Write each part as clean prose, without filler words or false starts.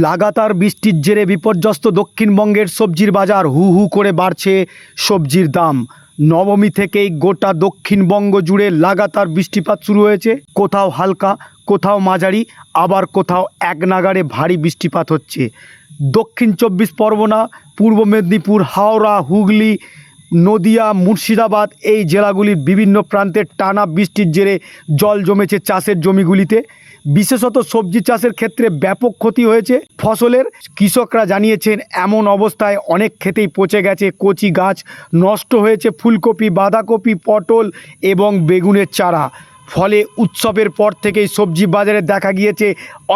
লাগাতার বৃষ্টির জেরে বিপর্যস্ত দক্ষিণবঙ্গের সবজির বাজার হু হু করে বাড়ছে সবজির দাম। নবমী থেকেই গোটা দক্ষিণবঙ্গ জুড়ে লাগাতার বৃষ্টিপাত শুরু হয়েছে। কোথাও হালকা, কোথাও মাঝারি, আবার কোথাও এক নাগাড়ে ভারী বৃষ্টিপাত হচ্ছে। দক্ষিণ চব্বিশ পরগনা, পূর্ব মেদিনীপুর, হাওড়া, হুগলি, নদিয়া, মুর্শিদাবাদ এই জেলাগুলির বিভিন্ন প্রান্তে টানা বৃষ্টির জেরে জল জমেছে চাষের জমিগুলিতে। বিশেষত সবজি চাষের ক্ষেত্রে ব্যাপক ক্ষতি হয়েছে ফসলের। কৃষকরা জানিয়েছেন এমন অবস্থায় অনেক ক্ষেতেই পচে গেছে কচি গাছ, নষ্ট হয়েছে ফুলকপি, বাঁধাকপি, পটল এবং বেগুনের চারা। ফলে উৎসবের পর থেকেই সবজি বাজারে দেখা গিয়েছে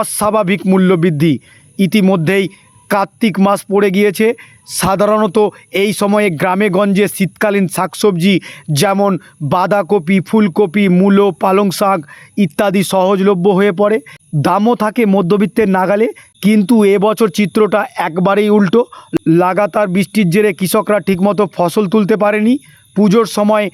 অস্বাভাবিক মূল্যবৃদ্ধি। ইতিমধ্যেই কার্তিক মাস পড়ে গিয়েছে। সাধারণত এই সময়ে গ্রামে গঞ্জে শীতকালীন শাকসবজি যেমন বাঁধাকপি, ফুলকপি, মূলো, পালং শাক ইত্যাদি সহজলভ্য হয়ে পড়ে। দামও থাকে মধ্যবিত্তের নাগালে। কিন্তু এবছর চিত্রটা একবারেই উল্টো। লাগাতার বৃষ্টির জেরে কৃষকরা ঠিকমতো ফসল তুলতে পারেনি। পুজোর সময়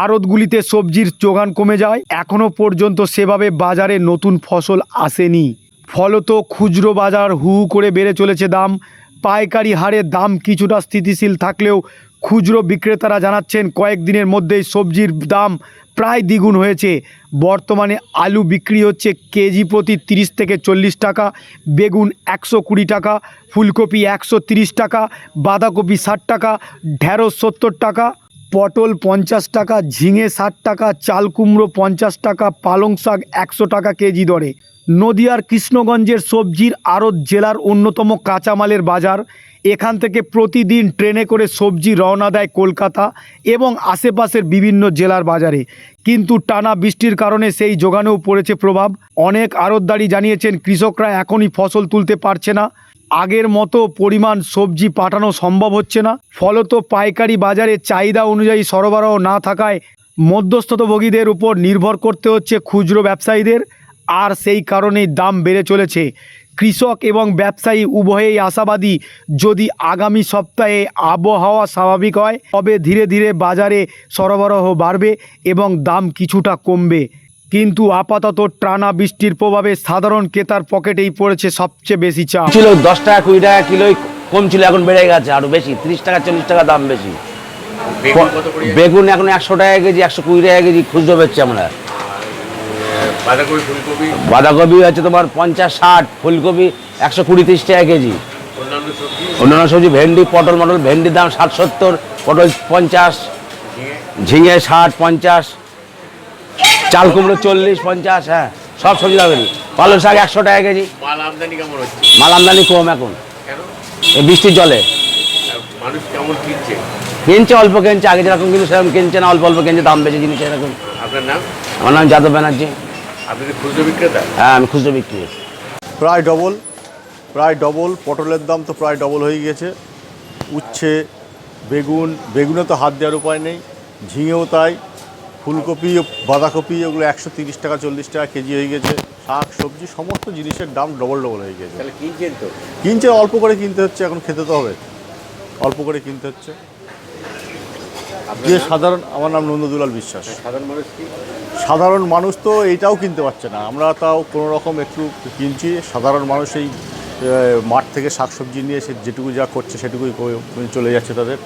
আড়তগুলিতে সবজির যোগান কমে যায়। এখনও পর্যন্ত সেভাবে বাজারে নতুন ফসল আসেনি। ফলত খুচরো বাজার হু হু করে বেড়ে চলেছে দাম। পাইকারি হারে দাম কিছুটা স্থিতিশীল থাকলেও খুচরো বিক্রেতারা জানাচ্ছেন কয়েকদিনের মধ্যেই সবজির দাম প্রায় দ্বিগুণ হয়েছে। বর্তমানে আলু বিক্রি হচ্ছে কেজি প্রতি 30 থেকে 40 টাকা, বেগুন 120 টাকা, ফুলকপি 130 টাকা, বাঁধাকপি 60 টাকা, ঢেঁড়স 70 টাকা, পটল 50 টাকা, ঝিঙে 60 টাকা, চাল কুমড়ো 50 টাকা, পালং শাক 100 টাকা কেজি দরে। নদিয়ার কৃষ্ণগঞ্জের সবজির আড়ত জেলার অন্যতম কাঁচামালের বাজার। এখান থেকে প্রতিদিন ট্রেনে করে সবজি রওনা দেয় কলকাতা এবং আশেপাশের বিভিন্ন জেলার বাজারে। কিন্তু টানা বৃষ্টির কারণে সেই যোগানেও পড়েছে প্রভাব। অনেক আড়তদারি জানিয়েছেন কৃষকরা এখনই ফসল তুলতে পারছে না, আগের মতো পরিমাণ সবজি পাঠানো সম্ভব হচ্ছে না। ফলত পাইকারি বাজারে চাহিদা অনুযায়ী সরবরাহ না থাকায় মধ্যস্থতাভোগীদের উপর নির্ভর করতে হচ্ছে খুচরো ব্যবসায়ীদের। আর সেই কারণেই দাম বেড়ে চলেছে। কৃষক এবং ব্যবসায়ী উভয়েই আশাবাদী, যদি আগামী সপ্তাহে আবহাওয়া স্বাভাবিক হয় তবে ধীরে ধীরে বাজারে সরবরাহ বাড়বে এবং দাম কিছুটা কমবে। কিন্তু আপাতত টানা বৃষ্টির প্রভাবে সাধারণ ক্রেতার পকেটেই পড়েছে সবচেয়ে বেশি চাপ। ছিল 10 টাকা 20 টাকা কিলোই কম ছিল, এখন বেড়ে গেছে আরো বেশি, 30 টাকা 40 টাকা দাম বেশি। বেগুন এখন 100 টাকা কেজি, 120 টাকা কেজি খুচরো বেচছি আমরা। বাঁধাকপি আছে তোমার 50-60, ফুলকপি 120-30 টাকা কেজি। অন্যান্য সবজি ভেন্ডি, পটল ভেন্ডির দাম 60-70, পটল 50, ঝিঙে 60-50, চাল কুমড়ো 40-50, হ্যাঁ সব সবজি দাম। পালং শাক 100 টাকা কেজি। মাল আমদানি কেমন হচ্ছে? মাল আমদানি কম এখন, এই বৃষ্টির জলে। মানুষ কেমন কিনছে? কিনছে অল্প কিনছে, আগে যেরকম কিন্তু সেরকম কিনছে না, অল্প অল্প কিনছে, দাম বেশি জিনিস এরকম। আপনার নাম? আমার নাম যাদব ব্যানার্জি। আপনি কি খুচরো বিক্রেতা? হ্যাঁ, আমি খুচরো বিক্রি। প্রায় ডবল পটলের দাম তো প্রায় ডবল হয়ে গেছে। উচ্ছে, বেগুনে তো হাত দেওয়ার উপায় নেই, ঝিঙেও তাই, ফুলকপি, বাঁধাকপি এগুলো 130 টাকা 40 টাকা কেজি হয়ে গেছে। শাক সবজি সমস্ত জিনিসের দাম ডবল হয়ে গেছে। তাহলে কিনছেন তো? কিনছে অল্প করে কিনতে হচ্ছে, এখন খেতে তো হবে, অল্প করে কিনতে হচ্ছে। যে সাধারণ, আমার নাম নন্দদুলাল বিশ্বাস। সাধারণ মানুষ তো এইটাও কিনতে পারছে না, আমরা তাও কোনো রকম একটু কিনছি। সাধারণ মানুষ এই মাঠ থেকে শাকসবজি নিয়ে সে যেটুকু যা করছে সেটুকুই চলে যাচ্ছে তাদের।